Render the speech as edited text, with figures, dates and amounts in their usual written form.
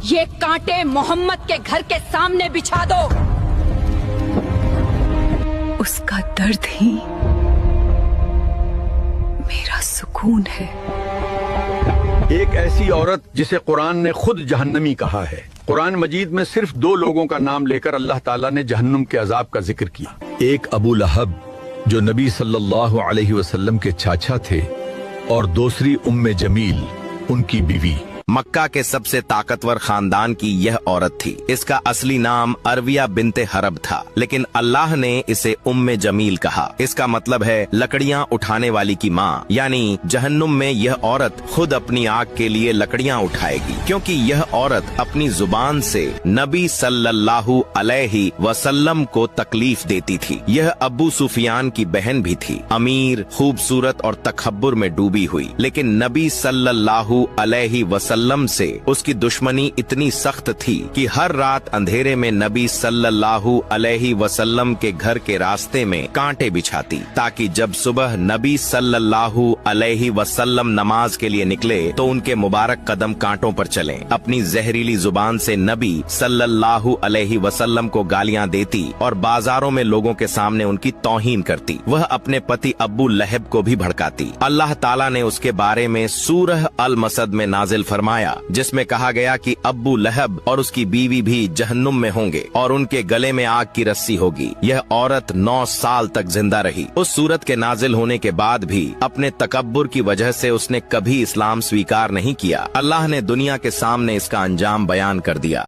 یہ کانٹے محمد کے گھر کے سامنے بچھا دو. اس کا درد ہی میرا سکون ہے. ایک ایسی عورت جسے قرآن نے خود جہنمی کہا ہے. قرآن مجید میں صرف 2 لوگوں کا نام لے کر اللہ تعالیٰ نے جہنم کے عذاب کا ذکر کیا. ایک ابو لہب جو نبی صلی اللہ علیہ وسلم کے چاچا تھے، اور دوسری ام جمیل ان کی بیوی. مکہ کے سب سے طاقتور خاندان کی یہ عورت تھی. اس کا اصلی نام ارویہ بنت حرب تھا، لیکن اللہ نے اسے ام جمیل کہا. اس کا مطلب ہے لکڑیاں اٹھانے والی کی ماں، یعنی جہنم میں یہ عورت خود اپنی آگ کے لیے لکڑیاں اٹھائے گی، کیونکہ یہ عورت اپنی زبان سے نبی صلی اللہ علیہ وسلم کو تکلیف دیتی تھی. یہ ابو سفیان کی بہن بھی تھی. امیر، خوبصورت اور تکبر میں ڈوبی ہوئی، لیکن نبی صلی اللہ علیہ وسلم سے اس کی دشمنی اتنی سخت تھی کہ ہر رات اندھیرے میں نبی صلی اللہ علیہ وسلم کے گھر کے راستے میں کانٹے بچھاتی، تاکہ جب صبح نبی صلی اللہ علیہ وسلم نماز کے لیے نکلے تو ان کے مبارک قدم کانٹوں پر چلیں. اپنی زہریلی زبان سے نبی صلی اللہ علیہ وسلم کو گالیاں دیتی اور بازاروں میں لوگوں کے سامنے ان کی توہین کرتی. وہ اپنے پتی ابو لہب کو بھی بھڑکاتی. اللہ تعالیٰ نے اس کے بارے میں سورہ المسد میں نازل فرمایا، جس میں کہا گیا کہ ابو لہب اور اس کی بیوی بھی جہنم میں ہوں گے اور ان کے گلے میں آگ کی رسی ہوگی. یہ عورت 9 سال تک زندہ رہی. اس سورت کے نازل ہونے کے بعد بھی اپنے تکبر کی وجہ سے اس نے کبھی اسلام سویکار نہیں کیا. اللہ نے دنیا کے سامنے اس کا انجام بیان کر دیا.